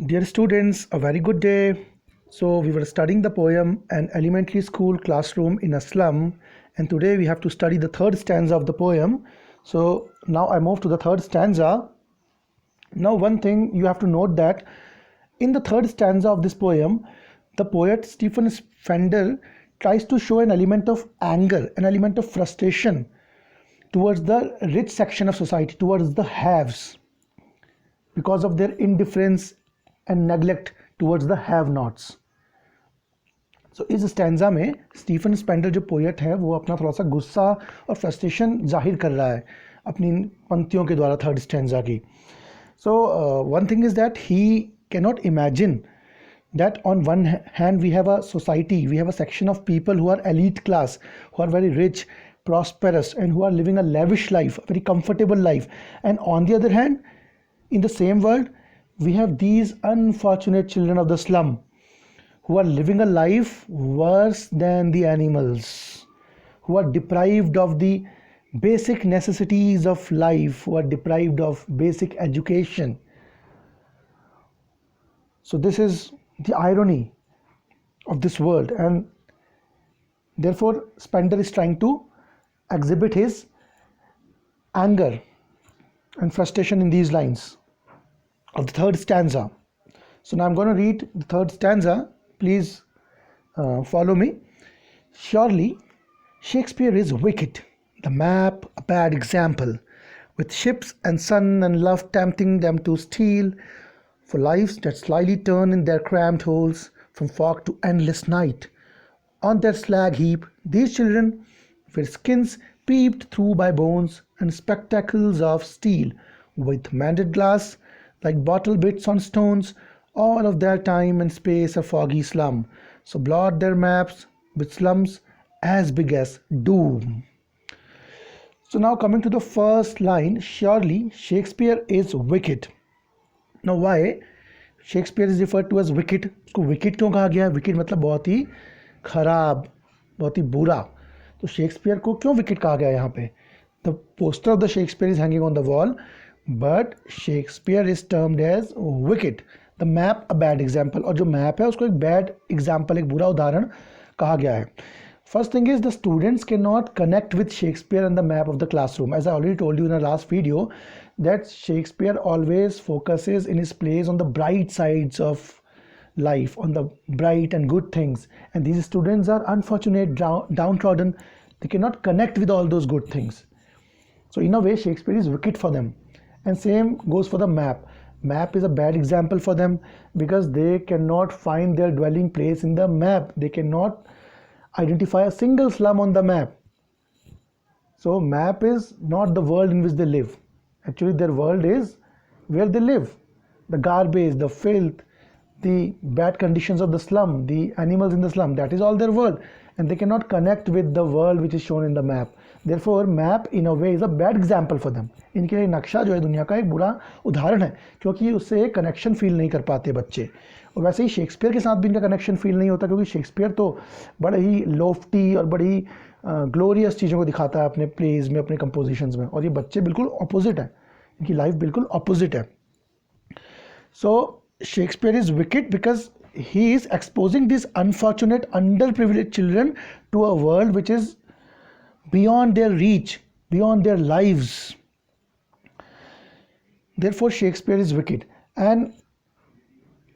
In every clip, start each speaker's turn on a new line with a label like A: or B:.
A: Dear students, a very good day. So, we were studying the poem An Elementary School Classroom in a Slum, and today we have to study the third stanza of the poem. So, now I move to the third stanza. Now, one thing you have to note that in the third stanza of this poem, the poet Stephen Spendel tries to show an element of anger, an element of frustration towards the rich section of society, towards the haves, because of their indifference and neglect towards the have nots. सो इस stanza में Stephen spindle जो poet है वो अपना थोड़ा सा गुस्सा और फ्रस्ट्रेशन जाहिर कर रहा है अपनी पंक्तियों के द्वारा थर्ड स्टैंजा की. So one thing is that he can not imagine that on one hand we have a society, we have a section of people who are elite class, who are very rich, prosperous, and who are living a lavish life, a very comfortable life, and on the other hand, in the same world we have these unfortunate children of the slum who are living a life worse than the animals, who are deprived of the basic necessities of life, who are deprived of basic education. So this is the irony of this world, and therefore Spender is trying to exhibit his anger and frustration in these lines of the third stanza. So now I'm going to read the third stanza. Please follow me. Surely Shakespeare is wicked, the map a bad example, with ships and sun and love tempting them to steal for lives that slyly turn in their cramped holes from fog to endless night. On their slag heap, these children, with skins peeped through by bones and spectacles of steel, with mended glass like bottle bits on stones, all of their time and space a foggy slum, so blot their maps with slums as big as doom. So now coming to the first line, surely Shakespeare is wicked. Now why Shakespeare is referred to as wicked? उसको wicked क्यों कहा गया है? Wicked मतलब बहुत ही खराब, बहुत ही बुरा. तो शेक्सपियर को क्यों wicked कहा गया है यहाँ पे? The poster of the Shakespeare is hanging on the wall, but Shakespeare is termed as wicked. The map a bad example, और जो map है उसको एक bad example, एक बुरा उदाहरण कहा गया है. First thing is the students cannot connect with Shakespeare and the map of the classroom. As I already told you in the last video, that Shakespeare always focuses in his plays on the bright sides of life, on the bright and good things. And these students are unfortunate, downtrodden. They cannot connect with all those good things. So in a way, Shakespeare is wicked for them. And same goes for the map. Map is a bad example for them because they cannot find their dwelling place in the map. They cannot identify a single slum on the map. So map is not the world in which they live. Actually their world is where they live. The garbage, the filth, the bad conditions of the slum, the animals in the slum, that is all their world, and they cannot connect with the world which is shown in the map. Therefore map in a way is a bad example for them. इनके लिए नक्शा जो है दुनिया का एक बुरा उदाहरण है क्योंकि उससे कनेक्शन फील नहीं कर पाते बच्चे. और वैसे ही शेक्सपियर के साथ भी इनका कनेक्शन फील नहीं होता क्योंकि शेक्सपियर तो बड़े ही लोफ्टी और बड़ी ग्लोरियस चीज़ों को दिखाता है अपने प्लेज में, अपने कंपोजिशंस में, और ये बच्चे बिल्कुल ऑपोजिट है, इनकी लाइफ बिल्कुल ऑपोजिट है. So Shakespeare is wicked because he is exposing this unfortunate under privilege children to a world which is beyond their reach, beyond their lives. Therefore Shakespeare is wicked. And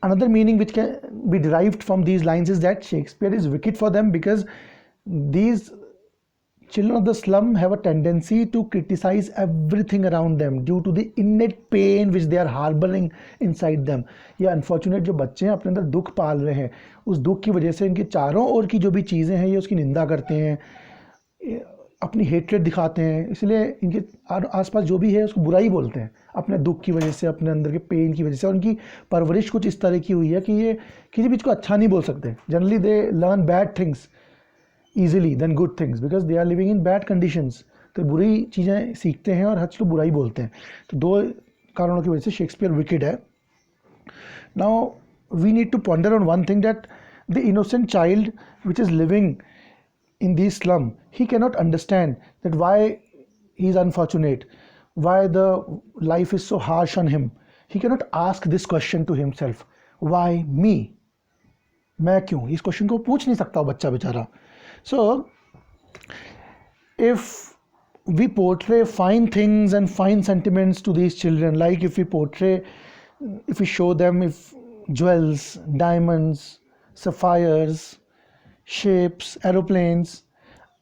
A: another meaning which can be derived from these lines is that Shakespeare is wicked for them because these children of the slum have a tendency to criticize everything around them due to the innate pain which they are harboring inside them. ये unfortunate जो बच्चे हैं अपने अंदर दुख पाल रहे हैं, उस दुख की वजह से इनके चारों ओर की जो भी चीज़ें हैं ये उसकी निंदा करते हैं, अपनी हेट्रेड दिखाते हैं, इसलिए इनके आसपास जो भी है उसको बुराई बोलते हैं अपने दुख की वजह से, अपने अंदर के पेन की वजह से. और उनकी परवरिश कुछ इस तरह की हुई है कि ये किसी भी चीज़ को अच्छा नहीं बोल सकते. Generally they learn bad things easily then good things because they are living in bad conditions. तो बुरी चीज़ें सीखते हैं और हर चीज़ को बुराई बोलते हैं. तो दो कारणों की वजह से शेक्सपियर विकेड है. Now we need to ponder on one thing that the innocent child which is living in this slum, he cannot understand that why he is unfortunate, why the life is so harsh on him. he cannot ask this question to himself, why me, मैं क्यों, इस question को पूछ नहीं सकता बच्चा बेचारा. So if we portray fine things and fine sentiments to these children, like if we show them if jewels, diamonds, sapphires, ships, aeroplanes,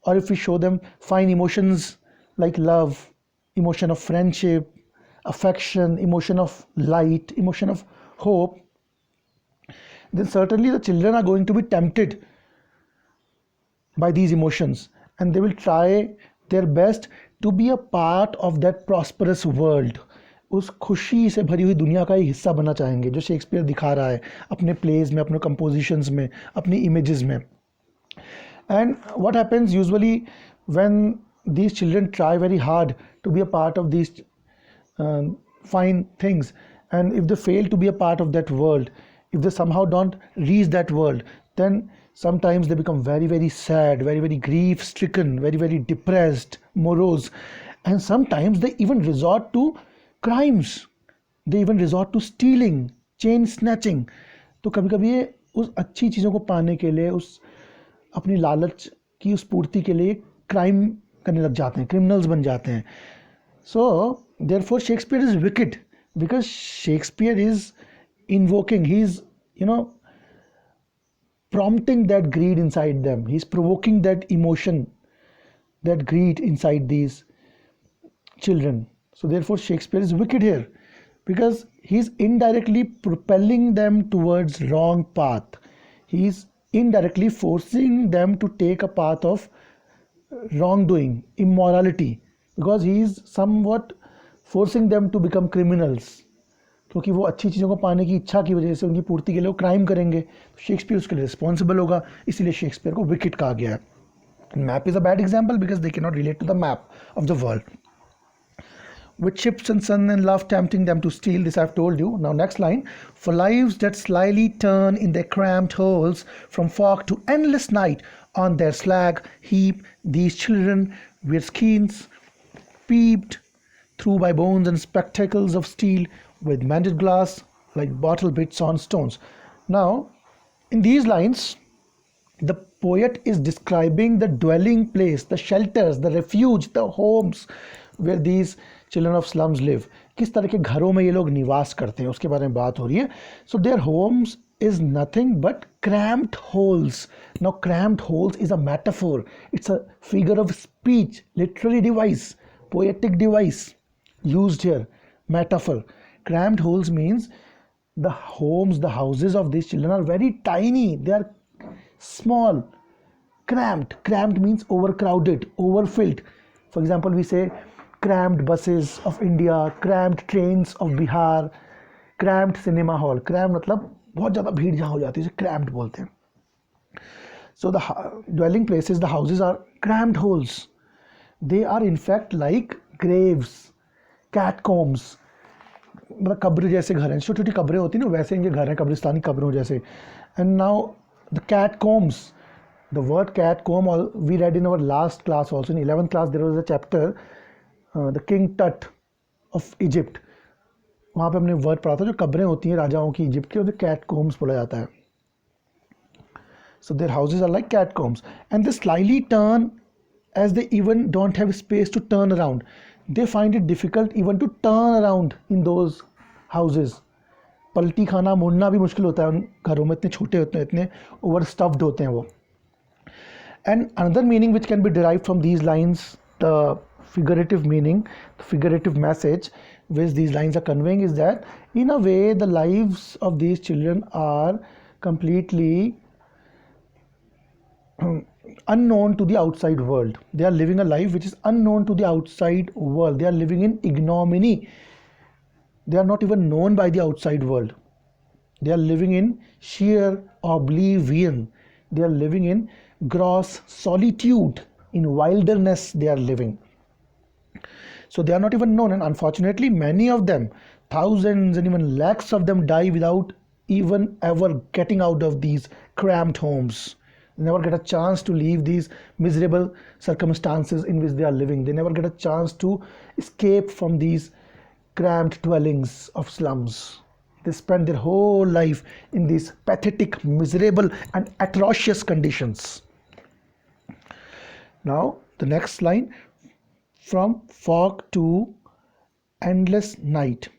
A: or if we show them fine emotions like love, emotion of friendship, affection, emotion of light, emotion of hope, then certainly the children are going to be tempted by these emotions, and they will try their best to be a part of that prosperous world. उस खुशी से भरी हुई दुनिया का ही हिस्सा बनना चाहेंगे जो शेक्सपियर दिखा रहा है अपने प्लेज में, अपने कंपोजिशंस में, अपनी इमेजेस में. And what happens usually when these children try very hard to be a part of these fine things, and if they fail to be a part of that world, if they somehow don't reach that world, then sometimes they become very, very sad, very, very grief stricken, very, very depressed, morose, and sometimes they even resort to crimes. They even resort to stealing, chain snatching. तो कभी कभी ये उस अच्छी चीज़ों को पाने के लिए, उस अपनी लालच की उस पूर्ति के लिए क्राइम करने लग जाते हैं, क्रिमिनल्स बन जाते हैं. So therefore Shakespeare is wicked, because Shakespeare is invoking, he's prompting that greed inside them, he's provoking that emotion, that greed inside these children. So therefore Shakespeare is wicked here, because he's indirectly propelling them towards wrong path. He's indirectly forcing them to take a path of wrongdoing, immorality, because he's somewhat forcing them to become criminals. क्योंकि वो अच्छी चीज़ों को पाने की इच्छा की वजह से, उनकी पूर्ति के लिए वो क्राइम करेंगे, तो शेक्सपियर उसके लिए रिस्पॉन्सिबल होगा, इसीलिए शेक्सपियर को विकेट कहा गया है. Map is a bad example because they can not relate to the map of the world. With ships and sun and love tempting them to steal, this I've told you. Now next line, for lives that slyly turn in their cramped holes from fog to endless night, on their slag heap these children wear skins peeped through by bones and spectacles of steel, with mended glass like bottle bits on stones. Now in these lines the poet is describing the dwelling place, the shelters, the refuge, the homes where these children of slums live. किस तरह के घरों में ये लोग निवास करते हैं उसके बारे में बात हो रही है. So their homes is nothing but cramped holes. Now cramped holes is a metaphor. It's a figure of speech, literary device, poetic device used here. Metaphor. Cramped holes means the homes, the houses of these children are very tiny. They are small. Cramped. Cramped means overcrowded, overfilled. For example, we say cramped buses of India, cramped trains of Bihar, cramped cinema hall. Cramped मतलब बहुत ज़्यादा भीड़ जहाँ हो जाती है, इसे cramped बोलते हैं. So the dwelling places, the houses are cramped holes. They are in fact like graves, catacombs. मतलब कब्र जैसे घर हैं, छोटी छोटी कब्रें होती हैं ना, वैसे इनके घर हैं, कब्रिस्तानी कब्रों जैसे. And now the catacombs. The word catacomb we read in our last class also. In 11th class there was a chapter, the King Tut of Egypt. वहाँ पे हमने वर्ड पढ़ा था, जो कब्रें होती हैं राजाओं की इजिप्ट की, उन्हें catacombs बोला जाता है. So their houses are like catacombs, and they slyly turn as they even don't have space to turn around. They find it difficult even to turn around in those houses. पलटी खाना मुड़ना भी मुश्किल होता है उन घरों में, इतने छोटे होते हैं, इतने ओवर स्टफ्ड होते हैं वो. And another meaning which can be derived from these lines, the figurative meaning, the figurative message which these lines are conveying, is that in a way the lives of these children are completely unknown to the outside world. They are living a life which is unknown to the outside world. They are living in ignominy. They are not even known by the outside world. They are living in sheer oblivion. They are living in gross solitude. In wilderness they are living. So they are not even known, and unfortunately many of them, thousands and even lakhs of them, die without even ever getting out of these cramped homes. They never get a chance to leave these miserable circumstances in which they are living. They never get a chance to escape from these cramped dwellings of slums. They spend their whole life in these pathetic, miserable, and atrocious conditions. Now, the next line, from fog to endless night.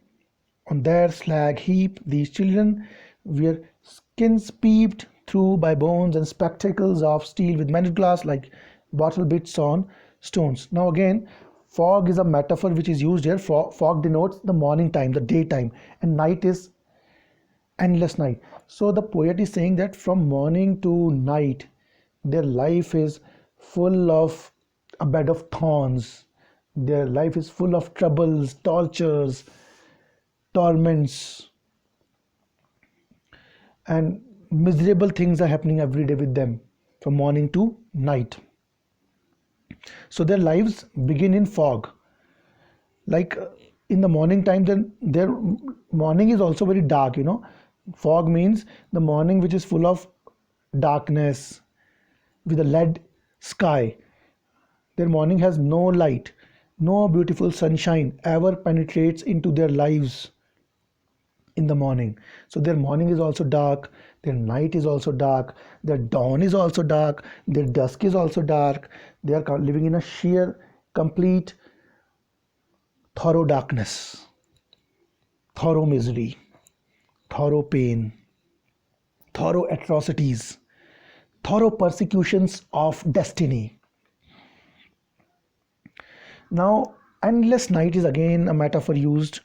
A: On their slag heap, these children were skins peeped through by bones and spectacles of steel with mended glass like bottle bits on stones. Now, again, fog is a metaphor which is used here. Fog denotes the morning time, the daytime, and night is endless night. So, the poet is saying that from morning to night, their life is full of a bed of thorns. Their life is full of troubles, tortures, torments, and miserable things are happening every day with them from morning to night. So their lives begin in fog. Like in the morning time, then their morning is also very dark, you know. Fog means the morning which is full of darkness with a lead sky. Their morning has no light, no beautiful sunshine ever penetrates into their lives in the morning. So their morning is also dark, their night is also dark, their dawn is also dark, their dusk is also dark. They are living in a sheer, complete, thorough darkness, thorough misery, thorough pain, thorough atrocities, thorough persecutions of destiny. Now, endless night is again a metaphor used.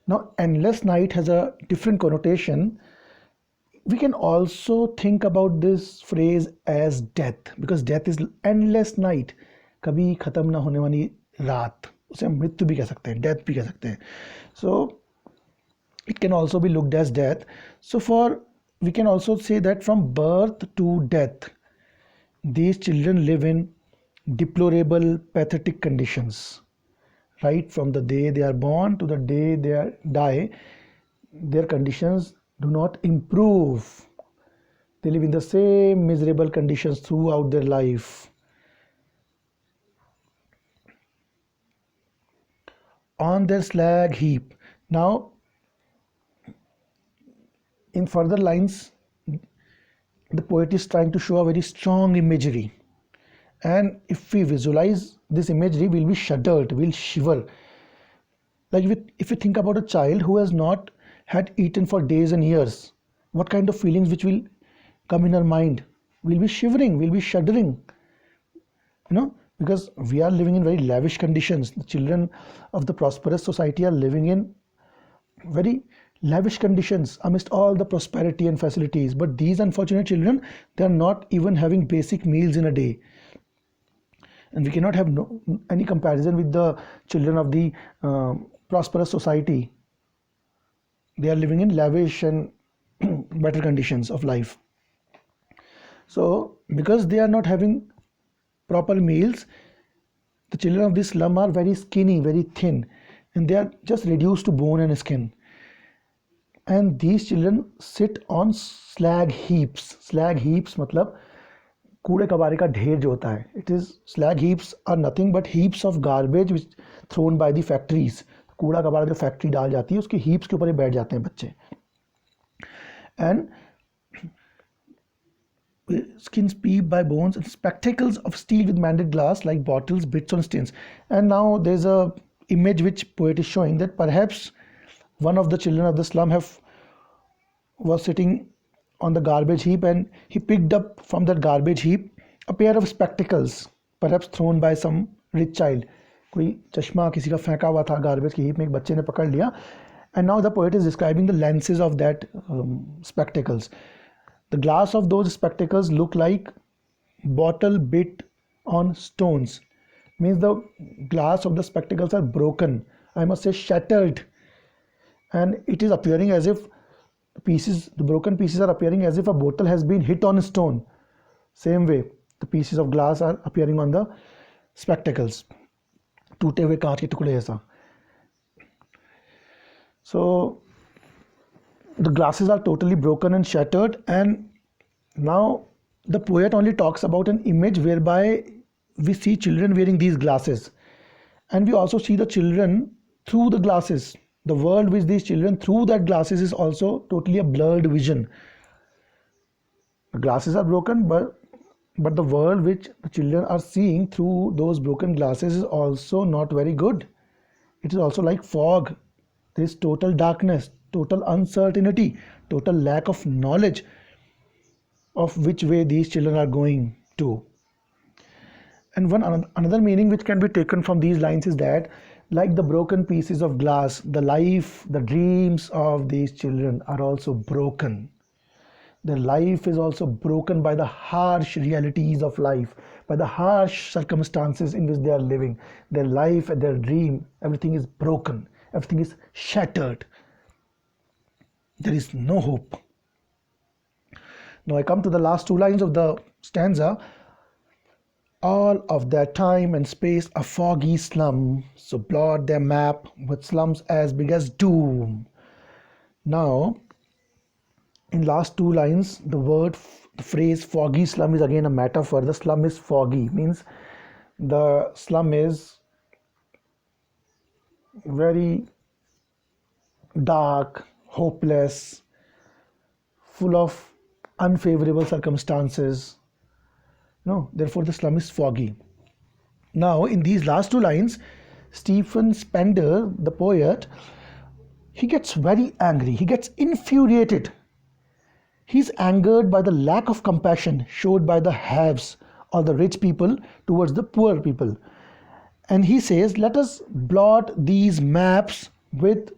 A: Now, endless night has a different connotation. We can also think about this phrase as death, because death is endless night. कभी खत्म ना होने वाली रात, उसे हम मृत्यु भी कह सकते हैं, death भी कह सकते हैं. So it can also be looked as death. So we can also say that from birth to death, these children live in deplorable, pathetic conditions. Right from the day they are born to the day they die, their conditions do not improve. They live in the same miserable conditions throughout their life. On their slag heap. Now, in further lines, the poet is trying to show a very strong imagery. And if we visualize this imagery, we'll be shuddered, we'll shiver. Like if we think about a child who has not had eaten for days and years, what kind of feelings which will come in our mind? We'll be shivering, we'll be shuddering, because we are living in very lavish conditions. The children of the prosperous society are living in very lavish conditions amidst all the prosperity and facilities. But these unfortunate children, they are not even having basic meals in a day. And we cannot have any comparison with the children of the prosperous society. They are living in lavish and better conditions of life. So, because they are not having proper meals, the children of this slum are very skinny, very thin, and they are just reduced to bone and skin. And these children sit on slag heaps. Slag heaps मतलब कूड़े कबाड़े का ढेर जो होता है. It is slag heaps are nothing but heaps of garbage which thrown by the factories. कूड़ा कबाड़ा जो फैक्ट्री डाल जाती है उसके heaps के ऊपर ही बैठ जाते हैं बच्चे. And skins peep by bones and spectacles of steel with mended glass like bottles, bits on stains. And now there's a image which poet is showing that perhaps one of the children of the slum was sitting on the garbage heap, and he picked up from that garbage heap a pair of spectacles, perhaps thrown by some rich child. कोई चश्मा किसी का फेंका हुआ था garbage के heap में, एक बच्चे ने पकड़ लिया. And now the poet is describing the lenses of that spectacles. The glass of those spectacles look like bottle bit on stones. Means the glass of the spectacles are broken, I must say shattered, and it is appearing as if the broken pieces are appearing as if a bottle has been hit on a stone. Same way, the pieces of glass are appearing on the spectacles. टूटे हुए कांच के टुकड़े ऐसा. So the glasses are totally broken and shattered, and now the poet only talks about an image whereby we see children wearing these glasses, and we also see the children through the glasses. The world which these children through that glasses is also totally a blurred vision. The glasses are broken, but the world which the children are seeing through those broken glasses is also not very good. It is also like fog. There is total darkness, total uncertainty, total lack of knowledge of which way these children are going to. And another meaning which can be taken from these lines is that, like the broken pieces of glass, the life, the dreams of these children are also broken. Their life is also broken by the harsh realities of life, by the harsh circumstances in which they are living. Their life and their dream, everything is broken, everything is shattered. There is no hope. Now I come to the last two lines of the stanza. All of their time and space a foggy slum, so blot their map with slums as big as doom. Now, in last two lines, the phrase foggy slum is again a metaphor. The slum is foggy, means the slum is very dark, hopeless, full of unfavorable circumstances. No, therefore the slum is foggy. Now, in these last two lines, Stephen Spender, the poet, he gets very angry. He gets infuriated. He's angered by the lack of compassion showed by the haves or the rich people towards the poor people. And he says, let us blot these maps with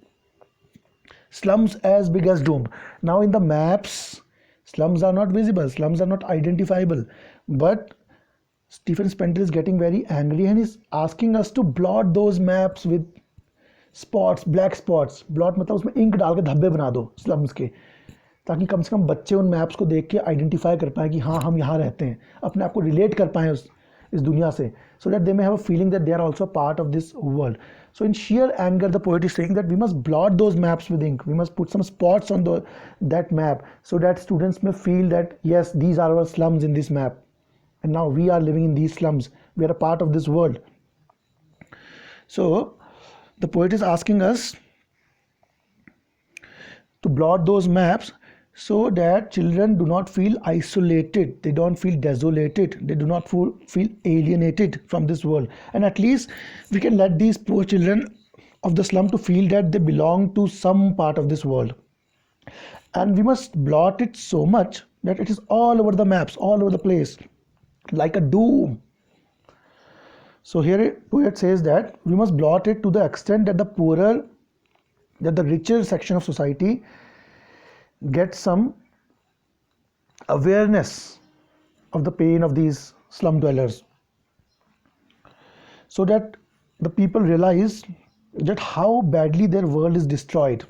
A: slums as big as doom. Now in the maps, slums are not visible, slums are not identifiable. But Stephen Spender is getting very angry and is asking us to blot those maps with spots, black spots. Blot मतलब उसमें ink डाल के धब्बे बना दो slums के, ताकि कम से कम बच्चे उन मैप्स को देख के आइडेंटिफाई कर पाएँ कि हाँ हम यहाँ रहते हैं, अपने आप को रिलेट कर पाएँ इस दुनिया से, so that they may have a feeling that they are also part of this world. So in sheer anger, the poet is saying that we must blot those maps with ink. We must put some spots on that map so that students may feel that yes, these are our slums in this map. And now we are living in these slums. We are a part of this world. So the poet is asking us to blot those maps so that children do not feel isolated, they don't feel desolated, they do not feel alienated from this world. And at least we can let these poor children of the slum to feel that they belong to some part of this world. And we must blot it so much that it is all over the maps, all over the place, like a doom. So here a poet says that we must blot it to the extent that the richer section of society get some awareness of the pain of these slum dwellers, so that the people realize that how badly their world is destroyed.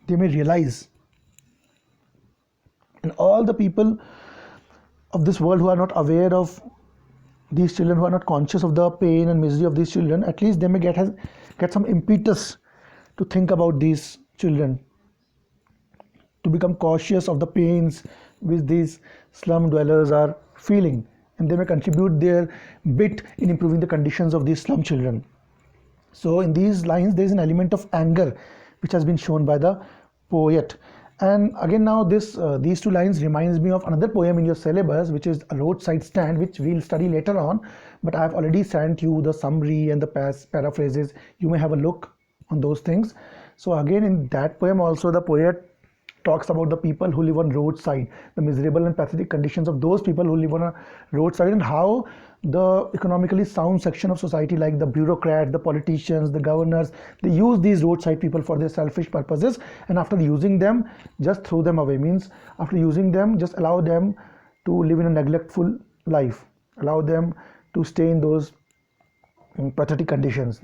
A: They may realize, and all the people of this world who are not aware of these children, who are not conscious of the pain and misery of these children, at least they may get some impetus to think about these children, to become cautious of the pains which these slum dwellers are feeling, and they may contribute their bit in improving the conditions of these slum children. So in these lines there is an element of anger which has been shown by the poet. And again, now these two lines reminds me of another poem in your syllabus, which is A Roadside Stand, which we'll study later on, but I have already sent you the summary and the paraphrases. You may have a look on those things. So again, in that poem also the poet talks about the people who live on roadside, the miserable and pathetic conditions of those people who live on a roadside, and how the economically sound section of society, like the bureaucrats, the politicians, the governors, they use these roadside people for their selfish purposes, and after using them just throw them away. Means after using them just allow them to live in a neglectful life, allow them to stay in those pathetic conditions,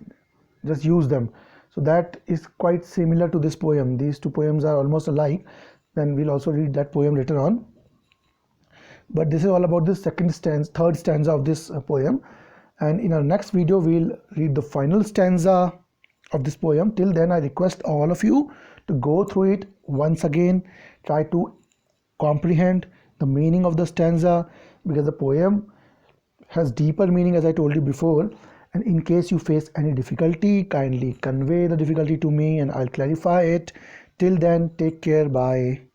A: just use them. So that is quite similar to this poem. These two poems are almost alike. Then we'll also read that poem later on. But this is all about this third stanza of this poem. And in our next video, we'll read the final stanza of this poem. Till then, I request all of you to go through it once again. Try to comprehend the meaning of the stanza, because the poem has deeper meaning, as I told you before. And in case you face any difficulty, kindly convey the difficulty to me and I'll clarify it. Till then, take care. Bye.